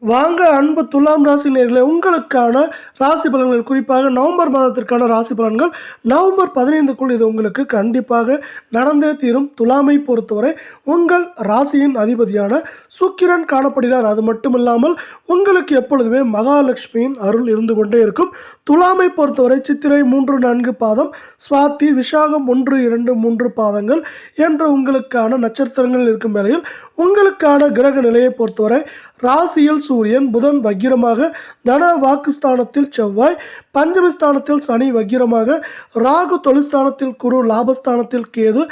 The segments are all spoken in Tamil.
வாங்க அன்பு துலாம் ராசி நேயர்களே, உங்களுக்கான ராசி பலன்கள், குறிப்பாக நவம்பர் மாதத்திற்கான ராசி பலன்கள் நவம்பர் 15க்குள் இது உங்களுக்கு கண்டிப்பாக நடந்தே தீரும். துலாமை பொறுத்தவரை உங்கள் ராசியின் அதிபதியான சுக்கிரன் காணப்படுகிறார். அது மட்டுமில்லாமல் உங்களுக்கு எப்பொழுதுமே மகாலட்சுமியின் அருள் இருந்து கொண்டே இருக்கும். துலாமை பொறுத்தவரை சித்திரை 3, 4 பாதம், சுவாதி, விசாகம் 1, 2, 3 பாதங்கள் என்ற உங்களுக்கான நட்சத்திரங்கள் இருக்கும் வேளையில் உங்களுக்கான கிரக நிலையை பொறுத்தவரை ராசியில் சூரியன், புதன் வக்கிரமாக, தன வாக்குஸ்தானத்தில் செவ்வாய், பஞ்சமஸ்தானத்தில் சனி வக்கிரமாக, ராகு தொழில்ஸ்தானத்தில் குரு, லாபஸ்தானத்தில் கேது,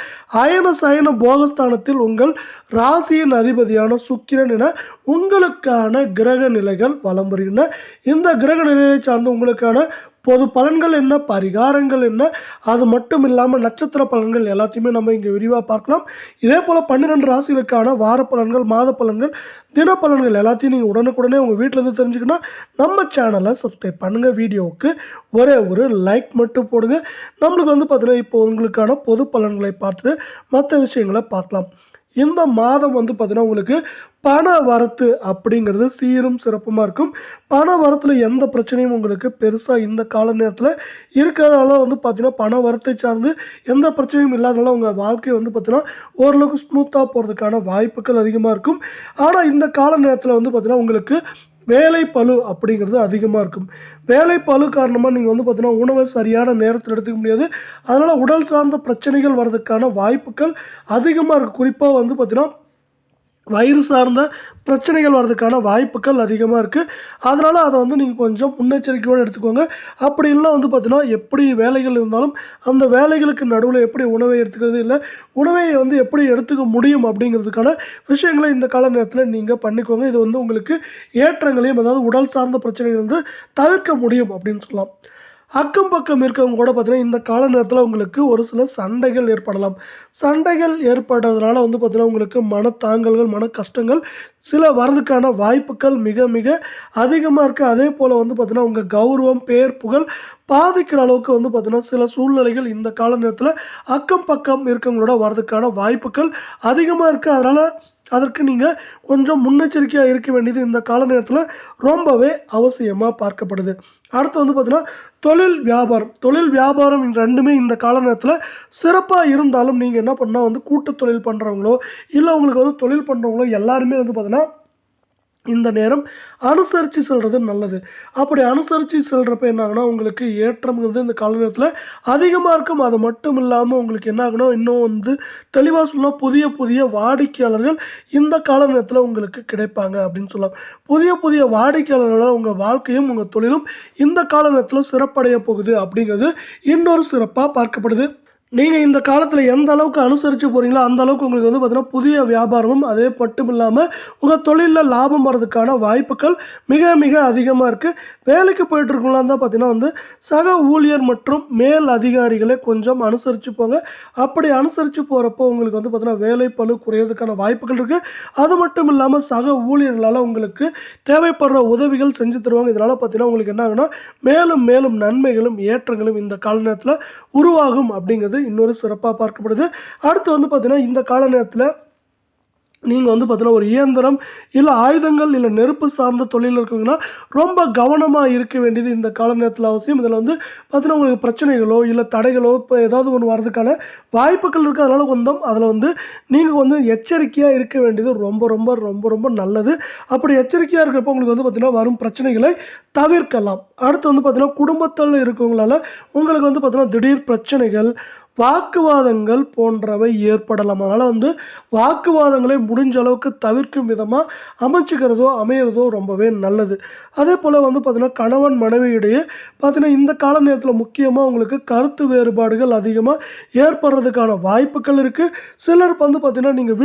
அயன சயன போகஸ்தானத்தில் உங்கள் ராசியின் அதிபதியான சுக்கிரன் என உங்களுக்கான கிரக நிலைகள் வலம் வருகின்றன. இந்த கிரக நிலையை சார்ந்து உங்களுக்கான பொது பலன்கள் என்ன, பரிகாரங்கள் என்ன, அது மட்டும் இல்லாமல் நட்சத்திர பலன்கள் எல்லாத்தையுமே நம்ம இங்கே விரிவாக பார்க்கலாம். இதே போல் 12 ராசிகளுக்கான வார பலன்கள், மாத பலன்கள், தின பலன்கள் எல்லாத்தையும் நீங்கள் உடனுக்குடனே உங்கள் வீட்டில் இருந்து தெரிஞ்சுக்கணும். நம்ம சேனலை சப்ஸ்கிரைப் பண்ணுங்கள். வீடியோவுக்கு ஒரே ஒரு லைக் மட்டும் போடுங்க. நம்மளுக்கு பார்த்தீங்கன்னா இப்போ உங்களுக்கான பொது பலன்களை பார்த்துட்டு மற்ற விஷயங்களை பார்க்கலாம். இந்த மாதம் பார்த்தீங்கன்னா உங்களுக்கு பண வரத்து அப்படிங்கிறது சீரும் சிறப்புமாக இருக்கும். பண வரத்தில் எந்த பிரச்சனையும் உங்களுக்கு பெருசாக இந்த கால நேரத்தில் இருக்கிறதுனால பார்த்தீங்கன்னா பண வரத்தை சார்ந்து எந்த பிரச்சனையும் இல்லாதனால உங்கள் வாழ்க்கை பார்த்தீங்கன்னா ஓரளவுக்கு ஸ்மூத்தாக போகிறதுக்கான வாய்ப்புகள் அதிகமாக இருக்கும். ஆனால் இந்த கால நேரத்தில் பார்த்தீங்கன்னா உங்களுக்கு வேலை பளு அப்படிங்கிறது அதிகமாக இருக்கும். வேலை பளு காரணமாக நீங்கள் பார்த்தீங்கன்னா உணவை சரியான நேரத்தில் எடுத்துக்க முடியாது. அதனால் உடல் சார்ந்த பிரச்சனைகள் வர்றதுக்கான வாய்ப்புகள் அதிகமாக இருக்குது. குறிப்பாக பார்த்தீங்கன்னா வயிறு சார்ந்த பிரச்சனைகள் வர்றதுக்கான வாய்ப்புகள் அதிகமாக இருக்குது. அதனால் அதை நீங்கள் கொஞ்சம் முன்னெச்சரிக்கையோடு எடுத்துக்கோங்க. அப்படி இல்லை பார்த்தீங்கன்னா எப்படி வேலைகள் இருந்தாலும் அந்த வேலைகளுக்கு நடுவில் எப்படி உணவை எடுத்துக்கிறது, இல்லை உணவை எப்படி எடுத்துக்க முடியும் அப்படிங்கிறதுக்கான விஷயங்களை இந்த கால நேரத்தில் நீங்கள் பண்ணிக்கோங்க. இது உங்களுக்கு ஏற்றங்களையும், அதாவது உடல் சார்ந்த பிரச்சனைகள் தவிர்க்க முடியும் அப்படின்னு சொல்லலாம். அக்கம் பக்கம் இருக்கவங்க கூட பார்த்தீங்கன்னா இந்த கால நேரத்தில் உங்களுக்கு ஒரு சில சண்டைகள் ஏற்படலாம். சண்டைகள் ஏற்படுறதுனால பார்த்தீங்கன்னா உங்களுக்கு மனத்தாங்கல்கள், மன கஷ்டங்கள் சில வரதுக்கான வாய்ப்புகள் மிக மிக அதிகமாக இருக்குது. அதே போல் பார்த்தீங்கன்னா உங்கள் கௌரவம், பேர், புகழ் பாதிக்கிற அளவுக்கு பார்த்தீங்கன்னா சில சூழ்நிலைகள் இந்த கால நேரத்தில் அக்கம் பக்கம் இருக்கவங்களோட வரதுக்கான வாய்ப்புகள் அதிகமாக இருக்குது. அதனால் அதற்கு நீங்கள் கொஞ்சம் முன்னெச்சரிக்கையாக இருக்க வேண்டியது இந்த கால நேரத்தில் ரொம்பவே அவசியமாக பார்க்கப்படுது. அடுத்து பார்த்தீங்கன்னா தொழில் வியாபாரம் ரெண்டுமே இந்த கால நேரத்தில் சிறப்பாக இருந்தாலும் நீங்கள் என்ன பண்ணால் கூட்டு தொழில் பண்ணுறவங்களோ, இல்லை உங்களுக்கு தொழில் பண்ணுறவங்களோ எல்லாருமே பார்த்தீங்கன்னா இந்த நேரம் அனுசரித்து செல்வது நல்லது. அப்படி அனுசரித்து செல்கிறப்ப என்ன ஆகுனா உங்களுக்கு ஏற்றம்ங்கிறது இந்த கால நேரத்தில் அதிகமாக இருக்கும். அது மட்டும் இல்லாமல் உங்களுக்கு என்ன ஆகுனா இன்னும் தெளிவாக சொல்லலாம், புதிய புதிய வாடிக்கையாளர்கள் இந்த கால நேரத்தில் உங்களுக்கு கிடைப்பாங்க அப்படின்னு சொல்லலாம். புதிய புதிய வாடிக்கையாளர்களால் உங்கள் வாழ்க்கையும் உங்கள் தொழிலும் இந்த கால நேரத்தில் சிறப்படைய போகுது அப்படிங்கிறது இன்னொரு சிறப்பாக பார்க்கப்படுது. நீங்கள் இந்த காலத்தில் எந்த அளவுக்கு அனுசரித்து போகிறீங்களோ அந்த அளவுக்கு உங்களுக்கு பார்த்தீங்கன்னா புதிய வியாபாரமும் அதே மட்டும் இல்லாமல் உங்கள் தொழிலில் லாபம் வர்றதுக்கான வாய்ப்புகள் மிக மிக அதிகமாக இருக்குது. வேலைக்கு போயிட்டுருக்கவங்களா இருந்தால் பார்த்தீங்கன்னா சக ஊழியர் மற்றும் மேல் அதிகாரிகளை கொஞ்சம் அனுசரித்து போங்க. அப்படி அனுசரித்து போகிறப்போ உங்களுக்கு பார்த்தீங்கன்னா வேலை பளு குறையிறதுக்கான வாய்ப்புகள் இருக்குது. அது மட்டும் இல்லாமல் சக ஊழியர்களால் உங்களுக்கு தேவைப்படுற உதவிகள் செஞ்சு தருவாங்க. இதனால் பார்த்தீங்கன்னா உங்களுக்கு என்ன ஆகுனா மேலும் மேலும் நன்மைகளும் ஏற்றங்களும் இந்த கால நேரத்தில் உருவாகும் அப்படிங்கிறது இன்னொரு சிறப்பாக பார்க்கப்படுது. அடுத்து பார்த்தீங்கன்னா இந்த கால நேரத்தில் நீங்கள் பார்த்தீங்கன்னா ஒரு இயந்திரம், இல்லை ஆயுதங்கள், இல்லை நெருப்பு சார்ந்த தொழில் இருக்குங்கன்னா ரொம்ப கவனமாக இருக்க வேண்டியது இந்த கால நேரத்தில் அவசியம். இதில் பார்த்தீங்கன்னா உங்களுக்கு பிரச்சனைகளோ இல்லை தடைகளோ இப்போ ஏதாவது ஒன்று வர்றதுக்கான வாய்ப்புகள் இருக்குது. அதனால் அதில் நீங்கள் எச்சரிக்கையாக இருக்க வேண்டியது ரொம்ப ரொம்ப ரொம்ப ரொம்ப நல்லது. அப்படி எச்சரிக்கையாக இருக்கிறப்போ உங்களுக்கு பார்த்தீங்கன்னா வரும் பிரச்சனைகளை தவிர்க்கலாம். அடுத்து பார்த்தீங்கன்னா குடும்பத்தில் இருக்கவங்களால உங்களுக்கு பார்த்தீங்கன்னா திடீர் பிரச்சனைகள், வாக்குவாதங்கள் போன்றவை ஏற்படலாம். அதனால் வாக்குவாதங்களை முடிஞ்ச அளவுக்கு தவிர்க்கும் விதமாக அமையிறதோ ரொம்பவே நல்லது. அதே போல் பார்த்தீங்கன்னா கணவன் மனைவியிடையே பார்த்தீங்கன்னா இந்த கால நேரத்தில் முக்கியமாக உங்களுக்கு கருத்து வேறுபாடுகள் அதிகமாக ஏற்படுறதுக்கான வாய்ப்புகள் இருக்குது. சிலர் பார்த்தீங்கன்னா நீங்கள்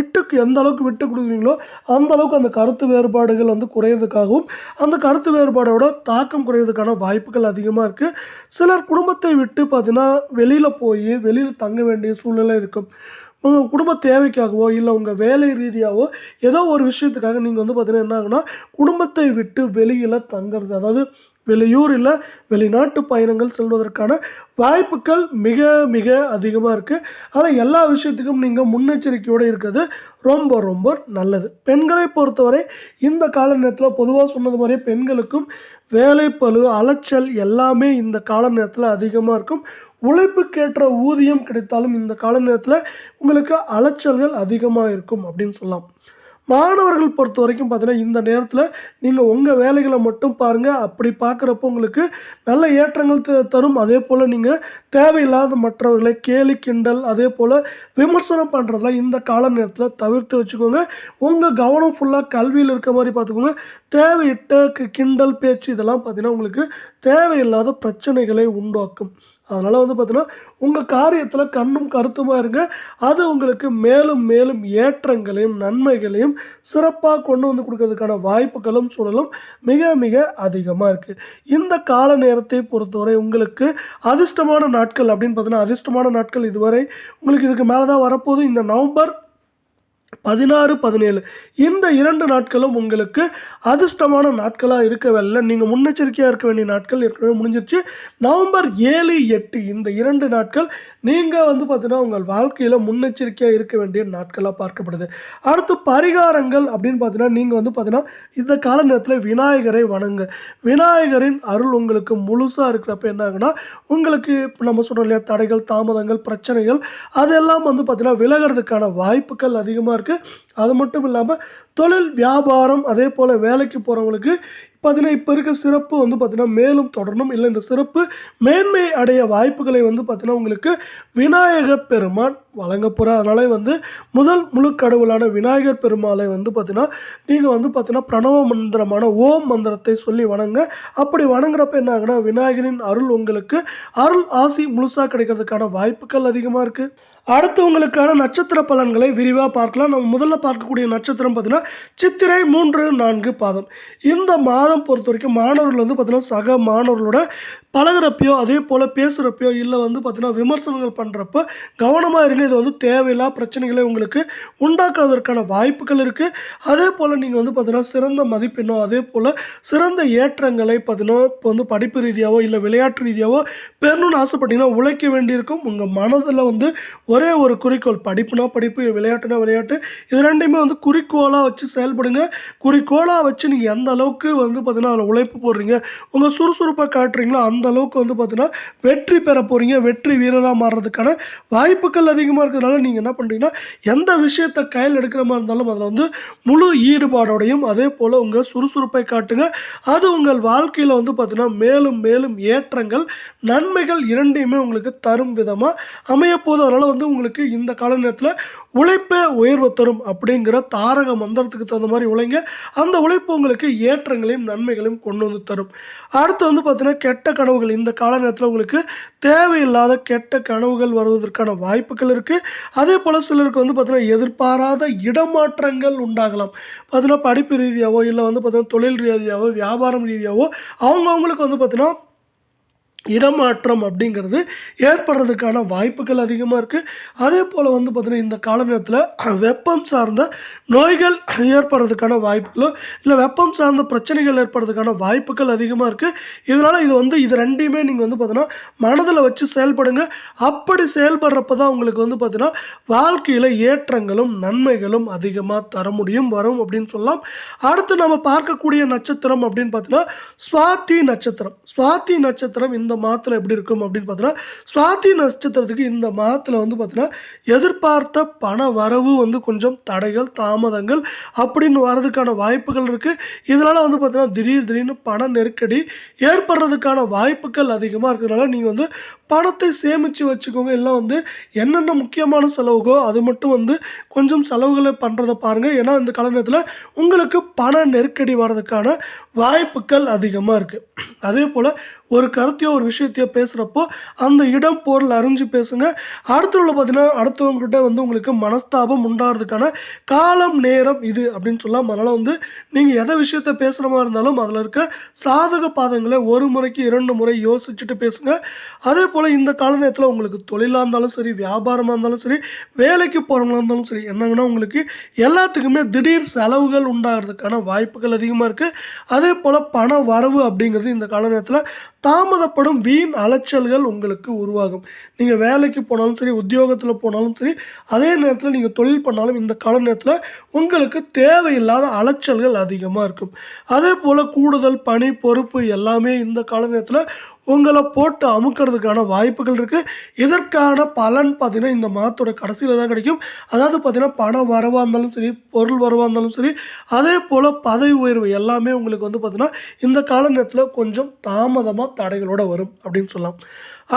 எந்த அளவுக்கு விட்டு கொடுக்குறீங்களோ அந்த அளவுக்கு அந்த கருத்து வேறுபாடுகள் குறையிறதுக்காகவும் அந்த கருத்து வேறுபாடோட தாக்கம் குறையிறதுக்கான வாய்ப்புகள் அதிகமாக இருக்குது. சிலர் குடும்பத்தை விட்டு பார்த்தீங்கன்னா வெளியில் தங்க வேண்டிய சூழ்நிலை இருக்கும். உங்கள் குடும்ப தேவைக்காகவோ இல்லை உங்கள் வேலை ரீதியாகவோ ஏதோ ஒரு விஷயத்துக்காக நீங்கள் பார்த்தீங்கன்னா என்ன ஆகுனா குடும்பத்தை விட்டு வெளியில் தங்குறது, அதாவது வெளியூர் இல்லை வெளிநாட்டு பயணங்கள் செல்வதற்கான வாய்ப்புகள் மிக மிக அதிகமாக இருக்குது. ஆனால் எல்லா விஷயத்துக்கும் நீங்கள் முன்னெச்சரிக்கையோடு இருக்கிறது ரொம்ப ரொம்ப நல்லது. பெண்களை பொறுத்தவரை இந்த கால நேரத்தில் பொதுவாக சொன்னது மாதிரியே பெண்களுக்கும் வேலைப்பளு அலைச்சல் எல்லாமே இந்த கால நேரத்தில் அதிகமாக இருக்கும். உழைப்புக்கேற்ற ஊதியம் கிடைத்தாலும் இந்த கால நேரத்தில் உங்களுக்கு அலைச்சல்கள் அதிகமாக இருக்கும் அப்படின்னு சொல்லலாம். மாணவர்கள் பொறுத்த வரைக்கும் பார்த்தீங்கன்னா இந்த நேரத்தில் நீங்கள் உங்கள் வேலைகளை மட்டும் பாருங்கள். அப்படி பார்க்குறப்போ உங்களுக்கு நல்ல ஏற்றங்கள் தரும். அதே போல் நீங்கள் தேவையில்லாத மற்றவர்களை கேலி கிண்டல் அதே போல் விமர்சனம் பண்ணுறதுலாம் இந்த கால நேரத்தில் தவிர்த்து வச்சுக்கோங்க. உங்கள் கவனம் ஃபுல்லாக கல்வியில் இருக்க மாதிரி பார்த்துக்கோங்க. தேவையிட்ட கிண்டல் பேச்சு இதெல்லாம் பார்த்தீங்கன்னா உங்களுக்கு தேவையில்லாத பிரச்சனைகளை உண்டாக்கும். அதனால் பார்த்தீங்கன்னா உங்கள் காரியத்தில் கண்ணும் கருத்துமாக இருங்க. அது உங்களுக்கு மேலும் மேலும் ஏற்றங்களையும் நன்மைகளையும் சிறப்பாக கொண்டு வந்து கொடுக்கறதுக்கான வாய்ப்புகளும் சூழலும் மிக மிக அதிகமாக இருக்குது. இந்த கால நேரத்தை பொறுத்தவரை உங்களுக்கு அதிர்ஷ்டமான நாட்கள் அப்படின்னு பார்த்தீங்கன்னா அதிர்ஷ்டமான நாட்கள் இதுவரை உங்களுக்கு இதுக்கு மேலே தான் வரப்போகுது. இந்த நவம்பர் 16, 17 இந்த 2 நாட்களும் உங்களுக்கு அதிர்ஷ்டமான நாட்களாக இருக்கவில்லை. நீங்கள் முன்னெச்சரிக்கையாக இருக்க வேண்டிய நாட்கள் ஏற்கனவே முடிஞ்சிருச்சு. நவம்பர் 7, 8 இந்த 2 நாட்கள் நீங்கள் பார்த்தீங்கன்னா உங்கள் வாழ்க்கையில் முன்னெச்சரிக்கையாக இருக்க வேண்டிய நாட்களாக பார்க்கப்படுது. அடுத்து பரிகாரங்கள் அப்படின்னு பார்த்தீங்கன்னா நீங்கள் பார்த்தீங்கன்னா இந்த கால நேரத்தில் விநாயகரை வணங்க. விநாயகரின் அருள் உங்களுக்கு முழுசாக இருக்கிறப்ப என்ன ஆகுனா உங்களுக்கு நம்ம சொல்கிறோம் இல்லையா தடைகள் தாமதங்கள் பிரச்சனைகள் அதெல்லாம் பார்த்தீங்கன்னா விலகிறதுக்கான வாய்ப்புகள் அதிகமாக இருக்குது. அது மட்டும் இல்லாமல் தொழில் வியாபாரம் அதே போல் வேலைக்கு போகிறவங்களுக்கு பார்த்தீங்கன்னா இப்போ இருக்க சிறப்பு பார்த்தீங்கன்னா மேலும் தொடரணும். இல்லை இந்த சிறப்பு மேன்மை அடைய வாய்ப்புகளை பார்த்தீங்கன்னா உங்களுக்கு விநாயகர் பெருமான் வழங்க போகிற. அதனால முதல் முழு கடவுளான விநாயகர் பெருமாளை பார்த்தீங்கன்னா நீங்கள் பார்த்தீங்கன்னா பிரணவ மந்திரமான ஓம் மந்திரத்தை சொல்லி வணங்க. அப்படி வணங்குறப்ப என்ன ஆகுனா விநாயகரின் அருள் உங்களுக்கு அருள் ஆசி முழுசாக கிடைக்கிறதுக்கான வாய்ப்புகள் அதிகமாக இருக்குது. அடுத்து உங்களுக்கான நட்சத்திர பலன்களை விரிவாக பார்க்கலாம். நம்ம முதல்ல பார்க்கக்கூடிய நட்சத்திரம் பார்த்தீங்கன்னா சித்திரை 3, 4 பாதம். இந்த மாதம் பொறுத்த வரைக்கும் மாணவர்கள் பார்த்தீங்கன்னா சக மாணவர்களோட பழகிறப்பையோ அதே போல் பேசுகிறப்பையோ இல்லை பார்த்தீங்கன்னா விமர்சனங்கள் பண்ணுறப்போ கவனமாக இருங்க. இது தேவையில்லா பிரச்சனைகளை உங்களுக்கு உண்டாக்குவதற்கான வாய்ப்புகள் இருக்குது. அதே போல் நீங்கள் பார்த்தீங்கன்னா சிறந்த மதிப்பெண்ணோ அதே போல் சிறந்த ஏற்றங்களை பார்த்தீங்கன்னா இப்போ படிப்பு ரீதியாவோ இல்லை விளையாட்டு ரீதியாவோ பெறணும்னு ஆசைப்பட்டீங்கன்னா உழைக்க வேண்டியிருக்கும். உங்கள் மனதில் ஒரே ஒரு குறிக்கோள் படிப்புனா படிப்பு விளையாட்டுனா விளையாட்டு இது ரெண்டையுமே குறிக்கோளாக வச்சு செயல்படுங்க. குறிக்கோளாக வச்சு நீங்கள் எந்த அளவுக்கு பார்த்தீங்கன்னா அதில் உழைப்பு போடுறீங்க உங்கள் சுறுசுறுப்பாக காட்டுறீங்களோ அந்த அளவுக்கு பார்த்தீங்கன்னா வெற்றி பெற போகிறீங்க. வெற்றி வீரராக மாறுறதுக்கான வாய்ப்புகள் அதிகமாக இருக்கிறதுனால நீங்கள் என்ன பண்ணுறீங்கன்னா எந்த விஷயத்தை கையில் எடுக்கிற மாதிரி இருந்தாலும் அதில் முழு ஈடுபாடோடையும் அதே போல் உங்கள் சுறுசுறுப்பை காட்டுங்க. அது உங்கள் வாழ்க்கையில் பார்த்தீங்கன்னா மேலும் மேலும் ஏற்றங்கள் நன்மைகள் இரண்டையுமே உங்களுக்கு தரும் விதமாக அமையப்போகுது. அதனால் உங்களுக்கு இந்த கால நேரத்தில் உழைப்பே உயர்வு தரும் அப்படிங்கிற தாரக மந்திரத்துக்கு தகுந்த மாதிரி உழைங்க. அந்த உழைப்பு உங்களுக்கு ஏற்றங்களையும் நன்மைகளையும் கொண்டு தரும். அடுத்து பார்த்தீங்கன்னா கெட்ட கனவுகள் இந்த கால நேரத்தில் உங்களுக்கு தேவையில்லாத கெட்ட கனவுகள் வருவதற்கான வாய்ப்புகள் இருக்குது. அதே போல் சிலருக்கு பார்த்தீங்கன்னா எதிர்பாராத இடமாற்றங்கள் உண்டாகலாம். பார்த்தீங்கன்னா படிப்பு ரீதியாவோ இல்லை பார்த்தீங்கன்னா தொழில் ரீதியாவோ வியாபாரம் ரீதியாவோ அவங்களுக்கு பார்த்தீங்கன்னா இடமாற்றம் அப்படிங்கிறது ஏற்படுறதுக்கான வாய்ப்புகள் அதிகமாக இருக்குது. அதே போல் பார்த்தீங்கன்னா இந்த கால நேரத்தில் வெப்பம் சார்ந்த நோய்கள் ஏற்படுறதுக்கான வாய்ப்புகளோ இல்லை வெப்பம் சார்ந்த பிரச்சனைகள் ஏற்படுறதுக்கான வாய்ப்புகள் அதிகமாக இருக்குது. இதனால் இது ரெண்டையுமே நீங்கள் பார்த்தீங்கன்னா மனதில் வச்சு செயல்படுங்க. அப்படி செயல்படுறப்ப தான் உங்களுக்கு பார்த்தீங்கன்னா வாழ்க்கையில் ஏற்றங்களும் நன்மைகளும் அதிகமாக தர முடியும் வரும் அப்படின்னு சொல்லலாம். அடுத்து நம்ம பார்க்கக்கூடிய நட்சத்திரம் அப்படின்னு பார்த்தீங்கன்னா சுவாதி நட்சத்திரம். சுவாதி நட்சத்திரம் இந்த மாதத்தில் எப்படி இருக்கும் அப்படின்னு பார்த்தீங்கன்னா சுவாதி நட்சத்திரத்துக்கு இந்த மாதத்தில் பார்த்தீங்கன்னா எதிர்பார்த்த பண வரவு கொஞ்சம் தடைகள் தாமதங்கள் அப்படின்னு வர்றதுக்கான வாய்ப்புகள் இருக்குது. இதனால் பார்த்தீங்கன்னா திடீர்னு பண நெருக்கடி ஏற்படுறதுக்கான வாய்ப்புகள் அதிகமாக இருக்கிறதுனால நீங்கள் பணத்தை சேமித்து வச்சுக்கோங்க. இல்லை என்னென்ன முக்கியமான செலவுகோ அது மட்டும் கொஞ்சம் செலவுகளை பண்ணுறதை பாருங்கள். ஏன்னா இந்த கால நேரத்தில் உங்களுக்கு பண நெருக்கடி வர்றதுக்கான வாய்ப்புகள் அதிகமாக இருக்குது. அதே போல் ஒரு கருத்தையோ ஒரு விஷயத்தையோ பேசுகிறப்போ அந்த இடம் பொருள் அறிஞ்சு பேசுங்க. அடுத்தவங்கள பார்த்தீங்கன்னா அடுத்தவங்ககிட்ட வந்து உங்களுக்கு மனஸ்தாபம் உண்டாகிறதுக்கான காலம் நேரம் இது அப்படின்னு சொல்லலாம். அதனால் வந்து நீங்கள் எதை விஷயத்த பேசுகிற மாதிரி இருந்தாலும் அதில் இருக்க சாதக பாதங்களை ஒரு முறைக்கு 2 முறை யோசிச்சுட்டு பேசுங்க. அதே போல் இந்த கால நேரத்தில் உங்களுக்கு தொழிலாக இருந்தாலும் சரி, வியாபாரமாக இருந்தாலும் சரி, வேலைக்கு போகிறவங்களா இருந்தாலும் சரி, என்னங்கன்னா உங்களுக்கு எல்லாத்துக்குமே திடீர் செலவுகள் உண்டாகிறதுக்கான வாய்ப்புகள் அதிகமாக இருக்குது. அதே போல் பண வரவு அப்படிங்கிறது இந்த கால நேரத்தில் தாமதப்படும் வீண் அலைச்சல்கள் உங்களுக்கு உருவாகும். நீங்கள் வேலைக்கு போனாலும் சரி, உத்தியோகத்தில் போனாலும் சரி, அதே நேரத்தில் நீங்கள் தொழில் பண்ணாலும் இந்த கால நேரத்தில் உங்களுக்கு தேவையில்லாத அலைச்சல்கள் அதிகமாக இருக்கும். அதே போல் கூடுதல் பணி பொறுப்பு எல்லாமே இந்த கால நேரத்தில் உங்களை போட்டு அமுக்கிறதுக்கான வாய்ப்புகள் இருக்குது. இதற்கான பலன் பார்த்தீங்கன்னா இந்த மாதத்தோட கடைசியில் தான் கிடைக்கும். அதாவது பார்த்தீங்கன்னா பண வரவாக இருந்தாலும் சரி, பொருள் வரவாக இருந்தாலும் சரி, அதே போல் பதவி உயர்வு எல்லாமே உங்களுக்கு வந்து பார்த்தீங்கன்னா இந்த கால நேரத்தில் கொஞ்சம் தாமதமாக தடைகளோட வரும் அப்படின்னு சொல்லலாம்.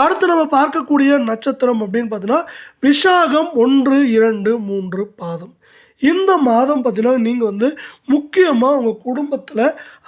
அடுத்து நம்ம பார்க்கக்கூடிய நட்சத்திரம் அப்படின்னு பார்த்தீங்கன்னா விஷாகம் 1, 2, 3 பாதம். இந்த மாதம் பார்த்தீங்கன்னா நீங்கள் வந்து முக்கியமாக உங்கள் குடும்பத்தில்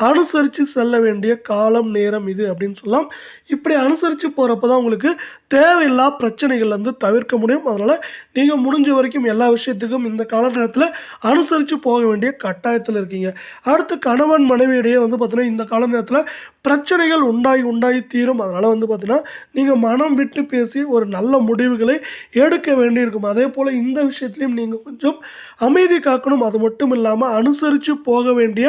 அனுசரித்து செல்ல வேண்டிய காலம் நேரம் இது அப்படின்னு சொல்லலாம். இப்படி அனுசரித்து போகிறப்ப தான் உங்களுக்கு தேவையில்லா பிரச்சனைகள் வந்து தவிர்க்க முடியும். அதனால் நீங்கள் முடிஞ்ச வரைக்கும் எல்லா விஷயத்துக்கும் இந்த கால நேரத்தில் அனுசரித்து போக வேண்டிய கட்டாயத்தில் இருக்கீங்க. அடுத்து கணவன் மனைவியிடையே வந்து பார்த்தீங்கன்னா இந்த கால நேரத்தில் பிரச்சனைகள் உண்டாகி தீரும். அதனால் வந்து பார்த்தீங்கன்னா நீங்கள் மனம் விட்டு பேசி ஒரு நல்ல முடிவுகளை எடுக்க வேண்டியிருக்கும். அதே போல் இந்த விஷயத்துலையும் நீங்கள் கொஞ்சம் அமைதி காக்கணும். அது மட்டும் இல்லாமல் அனுசரித்து போக வேண்டிய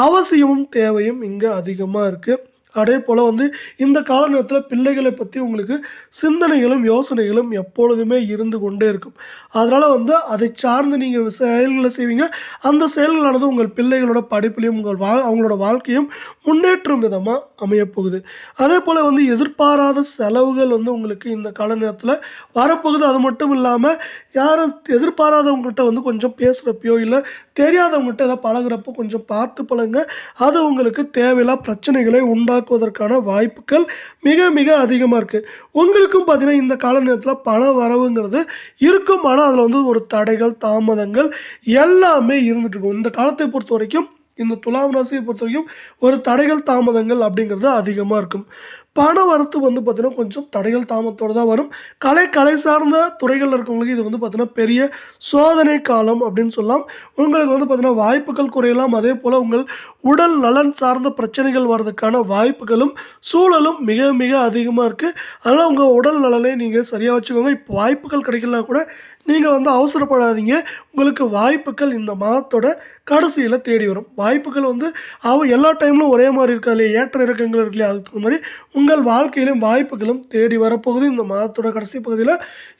அவசியமும் தேவையும் இங்கே அதிகமாக இருக்குது. அதே போல் வந்து இந்த கால நேரத்தில் பிள்ளைகளை பற்றி உங்களுக்கு சிந்தனைகளும் யோசனைகளும் எப்பொழுதுமே இருந்து கொண்டே இருக்கும். அதனால் வந்து அதை சார்ந்து நீங்கள் செயல்களை செய்வீங்க. அந்த செயல்களானது உங்கள் பிள்ளைகளோட படிப்பிலையும் அவங்களோட வாழ்க்கையும் முன்னேற்றும் விதமாக அமையப்போகுது. அதே போல் வந்து எதிர்பாராத செலவுகள் வந்து உங்களுக்கு இந்த கால நேரத்தில் வரப்போகுது. அது மட்டும் இல்லாமல் யாரும் எதிர்பாராதவங்கள்ட்ட வந்து கொஞ்சம் பேசுகிறப்பையோ இல்லை தெரியாதவங்கள்ட்ட ஏதாவது பழகுறப்போ கொஞ்சம் பார்த்து பழகுங்க. அது உங்களுக்கு தேவையில்லா பிரச்சனைகளை உண்டாக்குவதற்கான வாய்ப்புகள் மிக மிக அதிகமாக இருக்குது. உங்களுக்கும் பார்த்தீங்கன்னா இந்த கால நேரத்தில் பண வரவுங்கிறது இருக்கும். ஆனால் அதில் வந்து ஒரு தடைகள் தாமதங்கள் எல்லாமே இருந்துட்டு இருக்கும். இந்த காலத்தை பொறுத்த வரைக்கும் இந்த துலாம் ராசியை பொறுத்த வரைக்கும் ஒரு தடைகள் தாமதங்கள் அப்படிங்கிறது அதிகமாக இருக்கும். பண வரத்து வந்து பார்த்தீங்கன்னா கொஞ்சம் தடைகள் தாமதத்தோடு தான் வரும். கலை சார்ந்த துறைகளில் இருக்கவங்களுக்கு இது வந்து பார்த்தீங்கன்னா பெரிய சோதனை காலம் அப்படின்னு சொல்லலாம். உங்களுக்கு வந்து பார்த்தீங்கன்னா வாய்ப்புகள் குறையலாம். அதே போல் உங்கள் உடல் நலன் சார்ந்த பிரச்சனைகள் வர்றதுக்கான வாய்ப்புகளும் சூழலும் மிக மிக அதிகமாக இருக்குது. அதனால் உங்கள் உடல் நலனை நீங்கள் சரியாக வச்சுக்கோங்க. இப்போ வாய்ப்புகள் கிடைக்கலாம் கூட நீங்கள் வந்து அவசரப்படாதீங்க. உங்களுக்கு வாய்ப்புகள் இந்த மாதத்தோட கடைசியில் தேடி வரும். வாய்ப்புகள் வந்து எல்லா டைம்லும் ஒரே மாதிரி இருக்காது இல்லையா, ஏற்ற இறக்கங்கள் இருக்கு இல்லையா, அதுக்கு மாதிரி உங்கள் வாழ்க்கையிலும் வாய்ப்புகளும் தேடி வரப்போகுது இந்த மாதத்தோட கடைசி பகுதியில்.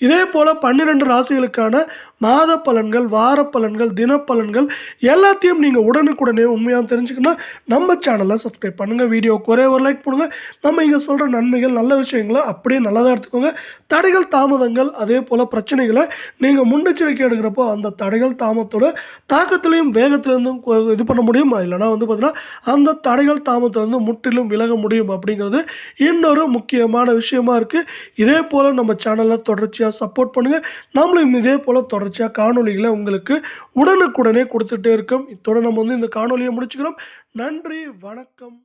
இதே போல் 12 ராசிகளுக்கான மாத பலன்கள், வார பலன்கள், தினப்பலன்கள் எல்லாத்தையும் நீங்கள் உடனுக்குடனே உண்மையாக தெரிஞ்சுக்கணும். நம்ம சேனலை சப்ஸ்கிரைப் பண்ணுங்கள். வீடியோவுக்கு ஒரே ஒரு லைக் பண்ணுங்கள். நம்ம இங்கே சொல்கிற நன்மைகள் நல்ல விஷயங்களை அப்படியே நல்லதாக எடுத்துக்கோங்க. தடைகள் தாமதங்கள் அதே போல் பிரச்சனைகளை நீங்கள் முன்னெச்சரிக்கை எடுக்கிறப்போ அந்த தடைகள் தாமதத்தோட தாக்கத்திலையும் வேகத்திலேருந்தும் இது பண்ண முடியும். இல்லைனா வந்து பார்த்தீங்கன்னா அந்த தடைகள் தாமதத்திலேருந்து முற்றிலும் விலக முடியும் அப்படிங்கிறது இன்னொரு முக்கியமான விஷயமா இருக்குது. இதே போல் நம்ம சேனலை தொடர்ச்சியாக சப்போர்ட் பண்ணுங்கள். நம்மளும் இதே போல் தொடர்ச்சியாக காணொலிகளை உங்களுக்கு உடனுக்குடனே கொடுத்துட்டே இருக்கோம். இத்தோட நம்ம வந்து இந்த காணொலியை முடிச்சுக்கிறோம். நன்றி, வணக்கம்.